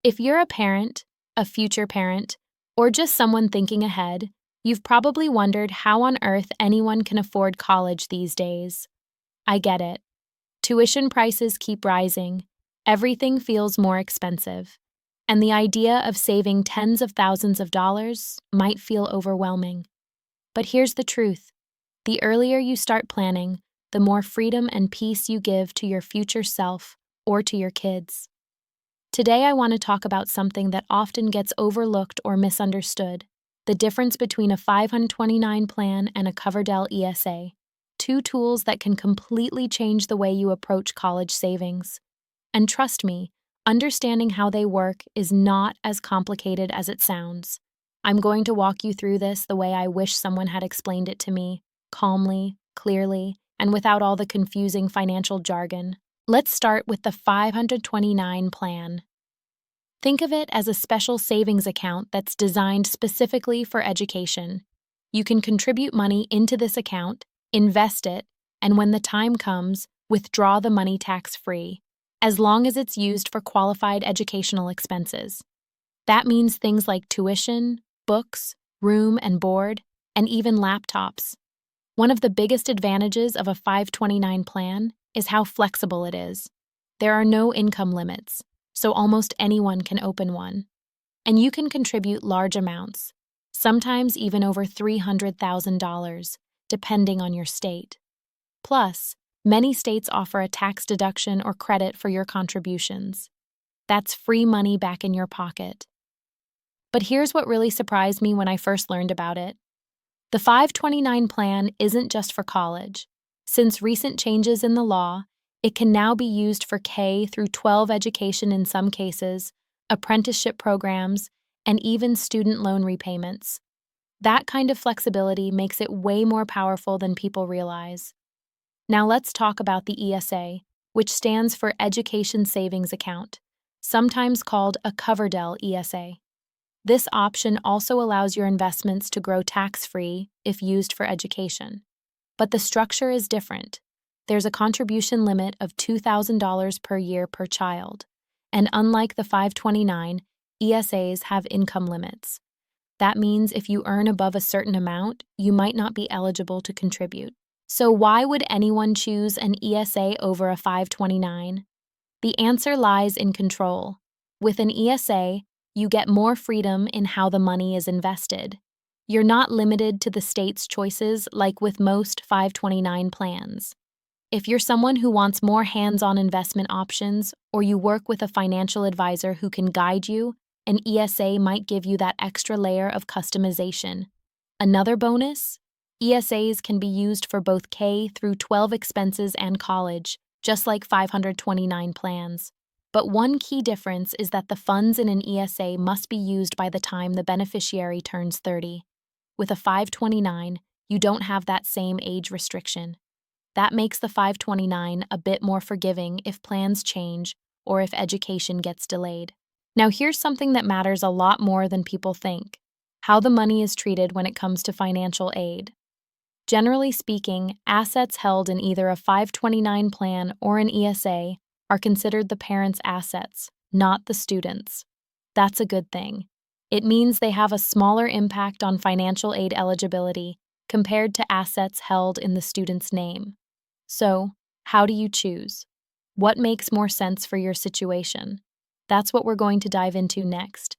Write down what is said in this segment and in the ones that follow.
If you're a parent, a future parent, or just someone thinking ahead, you've probably wondered how on earth anyone can afford college these days. I get it. Tuition prices keep rising, everything feels more expensive, and the idea of saving tens of thousands of dollars might feel overwhelming. But here's the truth: the earlier you start planning, the more freedom and peace you give to your future self or to your kids. Today, I want to talk about something that often gets overlooked or misunderstood: the difference between a 529 plan and a Coverdell ESA, two tools that can completely change the way you approach college savings. And trust me, understanding how they work is not as complicated as it sounds. I'm going to walk you through this the way I wish someone had explained it to me, calmly, clearly, and without all the confusing financial jargon. Let's start with the 529 plan. Think of it as a special savings account that's designed specifically for education. You can contribute money into this account, invest it, and when the time comes, withdraw the money tax-free, as long as it's used for qualified educational expenses. That means things like tuition, books, room and board, and even laptops. One of the biggest advantages of a 529 plan is how flexible it is. There are no income limits, so almost anyone can open one. And you can contribute large amounts, sometimes even over $300,000, depending on your state. Plus, many states offer a tax deduction or credit for your contributions. That's free money back in your pocket. But here's what really surprised me when I first learned about it. The 529 plan isn't just for college. Since recent changes in the law, it can now be used for K through 12 education in some cases, apprenticeship programs, and even student loan repayments. That kind of flexibility makes it way more powerful than people realize. Now let's talk about the ESA, which stands for Education Savings Account, sometimes called a Coverdell ESA. This option also allows your investments to grow tax-free if used for education. But the structure is different. There's a contribution limit of $2,000 per year per child, and unlike the 529, ESAs have income limits. That means if you earn above a certain amount, you might not be eligible to contribute. So why would anyone choose an ESA over a 529? The answer lies in control. With an ESA, you get more freedom in how the money is invested. You're not limited to the state's choices like with most 529 plans. If you're someone who wants more hands-on investment options, or you work with a financial advisor who can guide you, an ESA might give you that extra layer of customization. Another bonus? ESAs can be used for both K through 12 expenses and college, just like 529 plans. But one key difference is that the funds in an ESA must be used by the time the beneficiary turns 30. With a 529, you don't have that same age restriction. That makes the 529 a bit more forgiving if plans change or if education gets delayed. Now here's something that matters a lot more than people think: how the money is treated when it comes to financial aid. Generally speaking, assets held in either a 529 plan or an ESA are considered the parent's assets, not the student's. That's a good thing. It means they have a smaller impact on financial aid eligibility compared to assets held in the student's name. So, how do you choose? What makes more sense for your situation? That's what we're going to dive into next.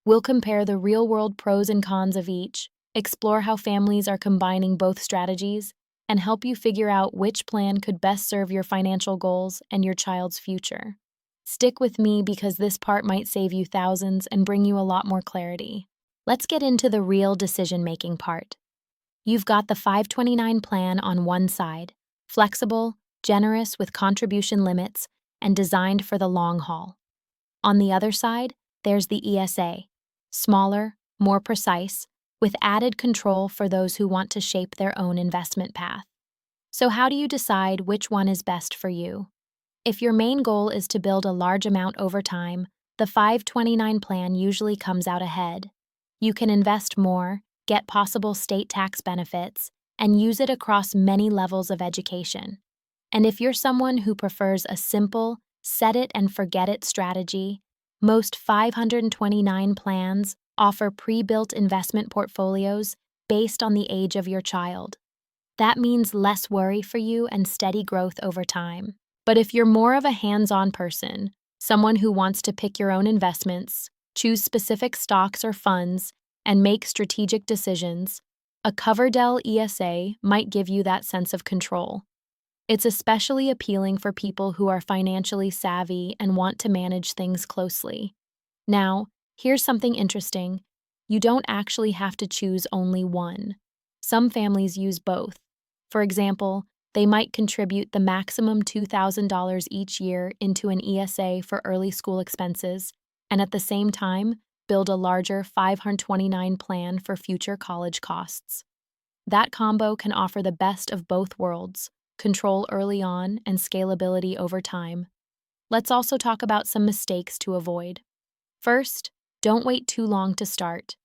We'll compare the real-world pros and cons of each, explore how families are combining both strategies, and help you figure out which plan could best serve your financial goals and your child's future. Stick with me because this part might save you thousands and bring you a lot more clarity. Let's get into the real decision-making part. You've got the 529 plan on one side, flexible, generous with contribution limits, and designed for the long haul. On the other side, there's the ESA, smaller, more precise, with added control for those who want to shape their own investment path. So how do you decide which one is best for you? If your main goal is to build a large amount over time, the 529 plan usually comes out ahead. You can invest more, get possible state tax benefits, and use it across many levels of education. And if you're someone who prefers a simple, set it and forget it strategy, Most 529 plans offer pre-built investment portfolios based on the age of your child. That means less worry for you and steady growth over time. But if you're more of a hands-on person, someone who wants to pick your own investments, choose specific stocks or funds, and make strategic decisions, a Coverdell ESA might give you that sense of control. It's especially appealing for people who are financially savvy and want to manage things closely. Now, here's something interesting. You don't actually have to choose only one. Some families use both. For example, they might contribute the maximum $2,000 each year into an ESA for early school expenses, and at the same time, build a larger 529 plan for future college costs. That combo can offer the best of both worlds, control early on and scalability over time. Let's also talk about some mistakes to avoid. First, don't wait too long to start.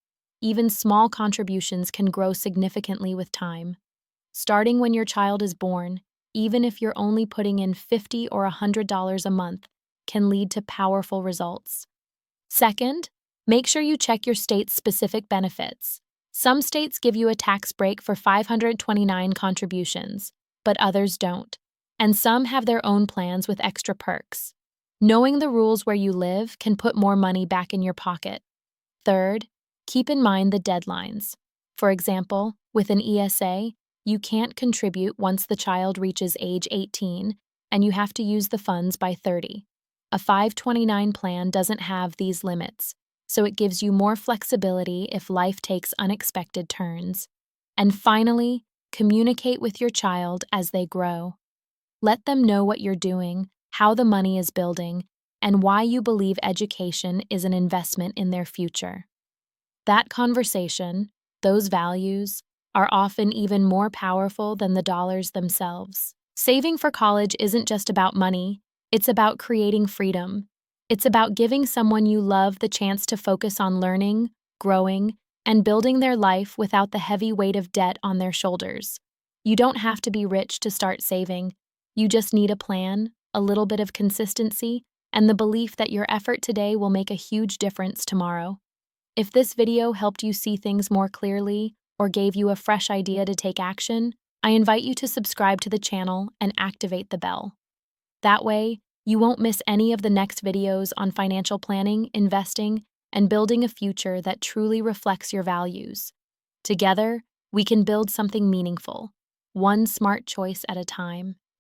Even small contributions can grow significantly with time. Starting when your child is born, even if you're only putting in $50 or $100 a month, can lead to powerful results. Second, make sure you check your state's specific benefits. Some states give you a tax break for 529 contributions, but others don't. And some have their own plans with extra perks. Knowing the rules where you live can put more money back in your pocket. Third, keep in mind the deadlines. For example, with an ESA, you can't contribute once the child reaches age 18, and you have to use the funds by 30. A 529 plan doesn't have these limits, so it gives you more flexibility if life takes unexpected turns. And finally, communicate with your child as they grow. Let them know what you're doing, how the money is building, and why you believe education is an investment in their future. That conversation, those values, are often even more powerful than the dollars themselves. Saving for college isn't just about money, it's about creating freedom. It's about giving someone you love the chance to focus on learning, growing, and building their life without the heavy weight of debt on their shoulders. You don't have to be rich to start saving. You just need a plan, a little bit of consistency, and the belief that your effort today will make a huge difference tomorrow. If this video helped you see things more clearly or gave you a fresh idea to take action, I invite you to subscribe to the channel and activate the bell. That way, you won't miss any of the next videos on financial planning, investing, and building a future that truly reflects your values. Together, we can build something meaningful, one smart choice at a time.